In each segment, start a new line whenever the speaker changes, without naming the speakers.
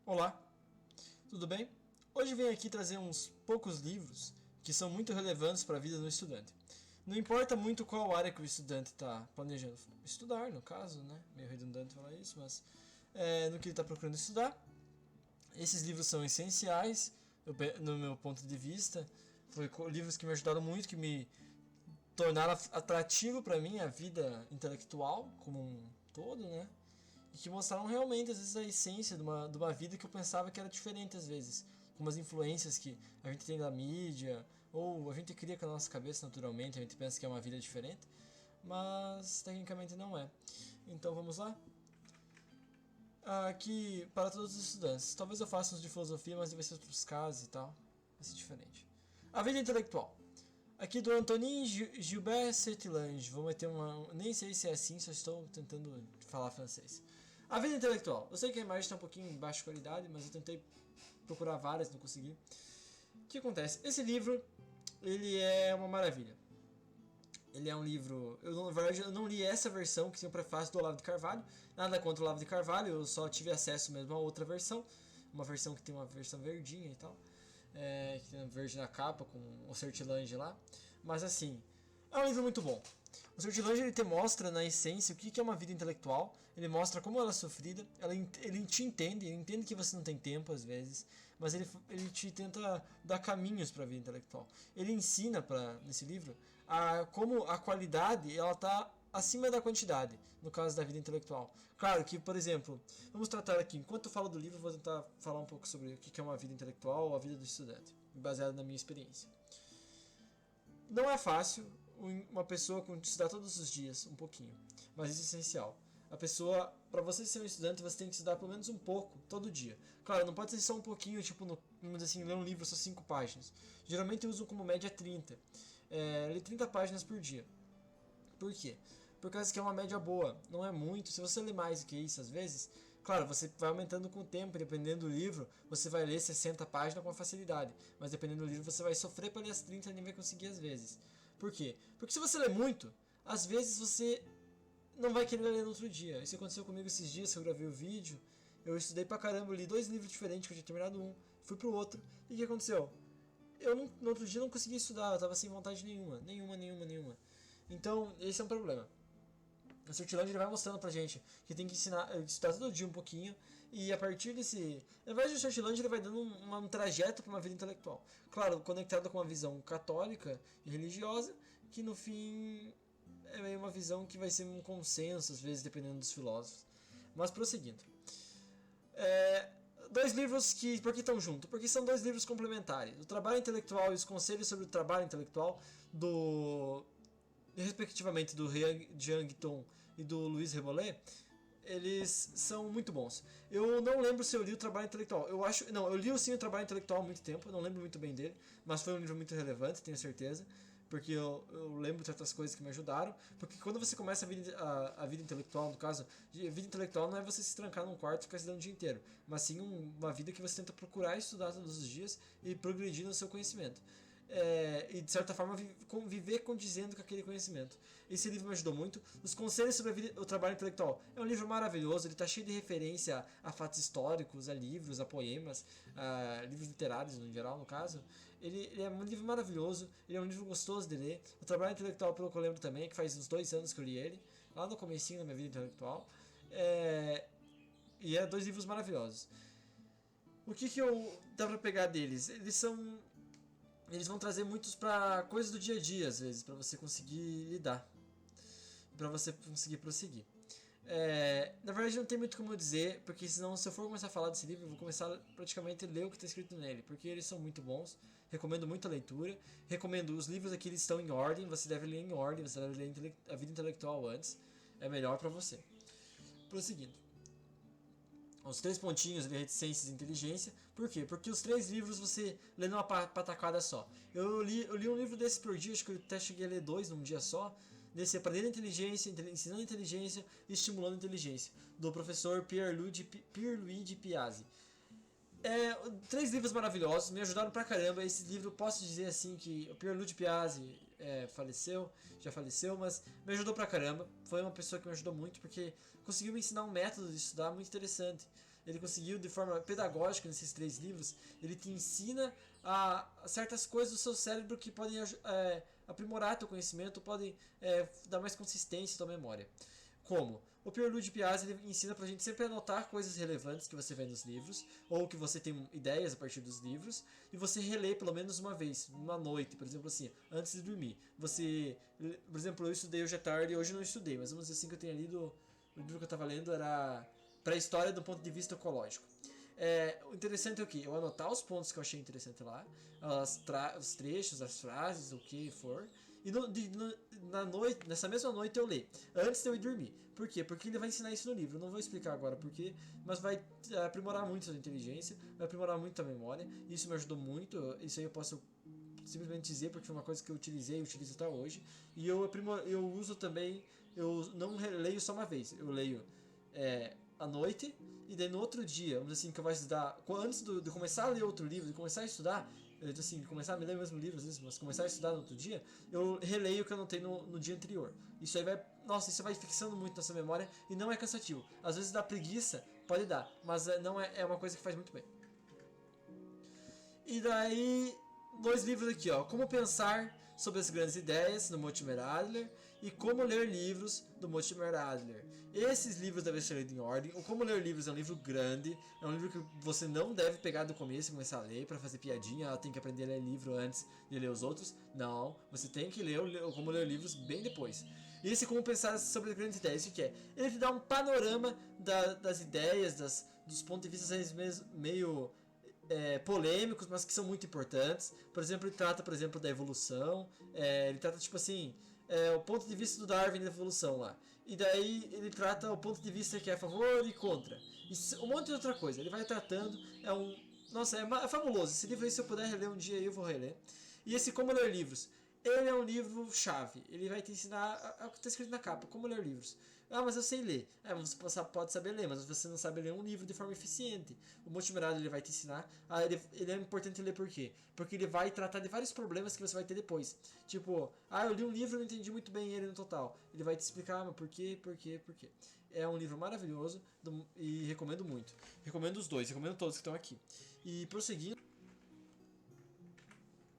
Olá, tudo bem? Hoje venho aqui trazer uns poucos livros que são muito relevantes para a vida do estudante. Não importa muito qual área que o estudante está planejando estudar, no caso, né? Meio redundante falar isso, mas no que ele está procurando estudar. Esses livros são essenciais, no meu ponto de vista. Foram livros que me ajudaram muito, que me tornaram atrativo para mim a vida intelectual como um todo, né? E que mostraram realmente, às vezes, a essência de uma vida que eu pensava que era diferente, às vezes. Com umas influências que a gente tem da mídia, ou a gente cria com a nossa cabeça naturalmente, a gente pensa que é uma vida diferente, mas tecnicamente não é. Então vamos lá? Aqui, para todos os estudantes. Talvez eu faça uns de filosofia, mas vai ser outros casos e tal. Vai ser diferente. A vida intelectual. Aqui do Antonin Gilbert Sertilange. Vou meter uma. Nem sei se é assim, só estou tentando falar francês. A vida intelectual. Eu sei que a imagem está um pouquinho em baixa qualidade, mas eu tentei procurar várias, não consegui. O que acontece? Esse livro, ele é uma maravilha. Ele é um livro. Na verdade, eu não li essa versão que tem o prefácio do Olavo de Carvalho. Nada contra o Olavo de Carvalho, eu só tive acesso mesmo a outra versão. Uma versão que tem uma versão verdinha e tal. Que tem verde na capa com o Sertilange lá. Mas assim, é um livro muito bom. O Sertilange ele te mostra na essência o que é uma vida intelectual. Ele mostra como ela é sofrida. Ele te entende, ele entende que você não tem tempo às vezes, mas ele te tenta dar caminhos para a vida intelectual. Ele ensina nesse livro como a qualidade ela está acima da quantidade, no caso da vida intelectual. Claro que, por exemplo, vamos tratar aqui, enquanto eu falo do livro, eu vou tentar falar um pouco sobre o que é uma vida intelectual ou a vida do estudante, baseado na minha experiência. Não é fácil uma pessoa estudar todos os dias, um pouquinho, mas isso é essencial. A pessoa, para você ser um estudante, você tem que estudar pelo menos um pouco, todo dia. Claro, não pode ser só um pouquinho, tipo, vamos dizer assim, ler um livro só 5 páginas. Geralmente eu uso como média 30. Ler 30 páginas por dia. Por quê? Por causa que é uma média boa, não é muito. Se você ler mais do que isso, às vezes, claro, você vai aumentando com o tempo, dependendo do livro, você vai ler 60 páginas com facilidade, mas dependendo do livro, você vai sofrer para ler as 30 e nem vai conseguir às vezes. Por quê? Porque se você ler muito, às vezes você não vai querer ler no outro dia. Isso aconteceu comigo esses dias que eu gravei o vídeo. Eu estudei pra caramba, eu li 2 livros diferentes, que eu tinha terminado um, fui pro outro. E o que aconteceu? No outro dia não conseguia estudar, eu tava sem vontade nenhuma. Então, esse é um problema. O Sertilange ele vai mostrando pra gente que tem que estudar todo dia um pouquinho, e a partir desse. Na verdade, o Sertilange ele vai dando um trajeto para uma vida intelectual. Claro, conectado com uma visão católica e religiosa, que no fim é meio uma visão que vai ser um consenso, às vezes, dependendo dos filósofos. Mas prosseguindo. 2 livros que. Por que estão juntos? Porque são 2 livros complementares. O Trabalho Intelectual e os Conselhos sobre o Trabalho Intelectual, respectivamente do Jiang Tong e do Luiz Rebollet, eles são muito bons. Eu não lembro se eu li o Trabalho Intelectual. Eu li sim o Trabalho Intelectual há muito tempo, eu não lembro muito bem dele, mas foi um livro muito relevante, tenho certeza, porque eu lembro de certas coisas que me ajudaram. Porque quando você começa a vida intelectual, no caso, a vida intelectual não é você se trancar num quarto e ficar estudando o dia inteiro, mas sim uma vida que você tenta procurar estudar todos os dias e progredir no seu conhecimento. E de certa forma viver condizendo com aquele conhecimento. Esse livro me ajudou muito. Os Conselhos sobre o Trabalho Intelectual é um livro maravilhoso, ele está cheio de referência a fatos históricos, a livros, a poemas, a livros literários no geral, no caso. Ele é um livro maravilhoso, ele é um livro gostoso de ler. O Trabalho Intelectual, pelo que eu lembro também, que faz uns 2 anos que eu li ele, lá no comecinho da minha vida intelectual. E 2 livros maravilhosos. O que eu dá pra pegar deles? Eles vão trazer muitos pra coisas do dia a dia, às vezes, pra você conseguir lidar, pra você conseguir prosseguir. Na verdade, não tem muito como dizer, porque senão, se eu for começar a falar desse livro, eu vou começar praticamente a ler o que está escrito nele, porque eles são muito bons. Recomendo muito a leitura. Recomendo os livros aqui, eles estão em ordem, você deve ler em ordem, você deve ler a vida intelectual antes, é melhor pra você. Prosseguindo. Os 3 pontinhos de reticências e inteligência. Por quê? Porque os 3 livros você lê numa patacada só. Eu li um livro desse por dia, acho que eu até cheguei a ler 2 num dia só. Desse Aprendendo Inteligência, Ensinando Inteligência e Estimulando Inteligência, do professor Pierluigi Piazzi. 3 livros maravilhosos, me ajudaram pra caramba. Esse livro, posso dizer assim que o Pierluigi Piazzi já faleceu, mas me ajudou pra caramba. Foi uma pessoa que me ajudou muito, porque conseguiu me ensinar um método de estudar muito interessante. ele conseguiu de forma pedagógica nesses 3 livros, ele te ensina a certas coisas do seu cérebro que podem aprimorar teu conhecimento, podem dar mais consistência à tua memória. Como? O Pierre Louis de Piazza, ele ensina pra gente sempre anotar coisas relevantes que você vê nos livros, ou que você tem ideias a partir dos livros, e você relê pelo menos uma vez, numa noite, por exemplo assim, antes de dormir. Você, por exemplo, eu estudei hoje à tarde e hoje não estudei, mas vamos dizer assim que eu tenha lido, o livro que eu estava lendo era Pré-História do ponto de vista ecológico. O interessante é o que? Eu anotar os pontos que eu achei interessante lá, os trechos, as frases, o que for, e na noite, nessa mesma noite eu ler, antes de eu ir dormir. Por quê? Porque ele vai ensinar isso no livro. Eu não vou explicar agora porquê, mas vai aprimorar muito a sua inteligência, vai aprimorar muito a memória. Isso me ajudou muito. Isso aí eu posso simplesmente dizer porque foi uma coisa que eu utilizei e utilizo até hoje. E eu uso também, eu não leio só uma vez, eu leio à noite, e daí no outro dia, vamos dizer assim, que eu vou estudar, antes de começar a ler outro livro, de começar a estudar, assim, começar a me ler o mesmo livro às vezes, mas começar a estudar no outro dia, eu releio o que eu anotei no dia anterior. Isso aí isso vai fixando muito na sua memória e não é cansativo. Às vezes dá preguiça, pode dar, mas não é uma coisa que faz muito bem. E daí, 2 livros aqui, ó, Como Pensar sobre as Grandes Ideias, do Mortimer Adler, e Como Ler Livros, do Mortimer Adler. Esses livros devem ser lidos em ordem. O Como Ler Livros é um livro grande, é um livro que você não deve pegar do começo e começar a ler para fazer piadinha, tem que aprender a ler livro antes de ler os outros. Não, você tem que ler o Como Ler Livros bem depois. E esse Como Pensar sobre as Grandes Ideias, o que é? Ele te dá um panorama das ideias, dos pontos de vista meio polêmicos, mas que são muito importantes. Por exemplo, ele trata, por exemplo, da evolução. Ele trata, tipo assim, o ponto de vista do Darwin da evolução lá. E daí ele trata o ponto de vista que é a favor e contra. E um monte de outra coisa. Ele vai tratando. Nossa, é fabuloso. Esse livro aí, se eu puder reler um dia, eu vou reler. E esse Como Ler Livros, ele é um livro chave. Ele vai te ensinar, está escrito na capa, como ler livros. Ah, mas eu sei ler. Você pode saber ler, mas você não sabe ler um livro de forma eficiente. O Mortimer Adler, ele vai te ensinar. Ele é importante ler por quê? Porque ele vai tratar de vários problemas que você vai ter depois. Tipo, eu li um livro e não entendi muito bem ele no total. Ele vai te explicar, mas por quê. É um livro maravilhoso e recomendo muito. Recomendo os 2, recomendo todos que estão aqui. E prosseguindo.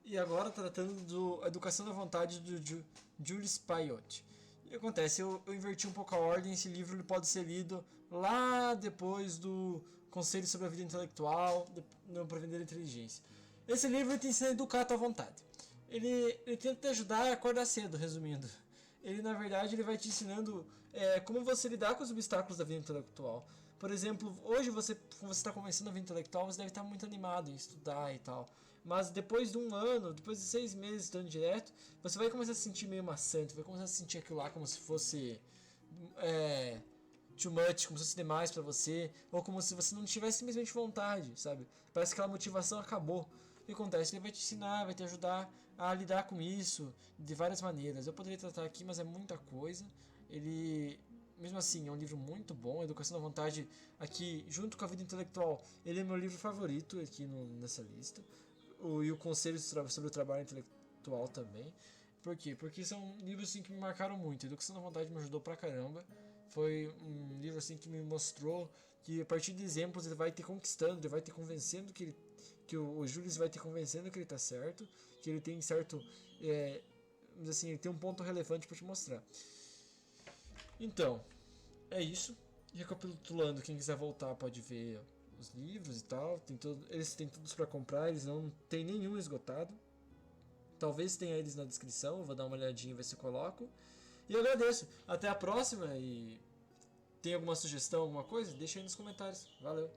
E agora tratando do Educação da Vontade do Jules Payot. O que acontece? Eu inverti um pouco a ordem. Esse livro ele pode ser lido lá depois do Conselho sobre a Vida Intelectual, para vender a inteligência. Esse livro te ensina a educar a tua vontade. Ele tenta te ajudar a acordar cedo, resumindo. Ele, na verdade, ele vai te ensinando como você lidar com os obstáculos da vida intelectual. Por exemplo, hoje quando você está começando a vida intelectual, você deve estar muito animado em estudar e tal. Mas depois de um ano, depois de 6 meses estudando direto, você vai começar a se sentir meio maçante, vai começar a sentir aquilo lá como se fosse too much, como se fosse demais pra você, ou como se você não tivesse simplesmente vontade, sabe? Parece que aquela motivação acabou. O que acontece? Ele vai te ensinar, vai te ajudar a lidar com isso de várias maneiras. Eu poderia tratar aqui, mas é muita coisa. Ele, mesmo assim, é um livro muito bom. Educação da Vontade, aqui, junto com a Vida Intelectual, ele é meu livro favorito aqui nessa lista. E o Conselho sobre o Trabalho Intelectual também. Por quê? Porque são livros assim, que me marcaram muito. A Educação da Vontade me ajudou pra caramba. Foi um livro assim, que me mostrou que a partir de exemplos ele vai te conquistando, ele vai te convencendo que o Julius vai te convencendo que ele está certo, que ele tem certo, assim, ele tem um ponto relevante para te mostrar. Então, é isso. Recapitulando, quem quiser voltar pode ver os livros e tal. Eles têm todos para comprar, eles não tem nenhum esgotado. Talvez tenha eles na descrição, eu vou dar uma olhadinha e ver se eu coloco. E eu agradeço. Até a próxima e tem alguma sugestão, alguma coisa? Deixa aí nos comentários. Valeu!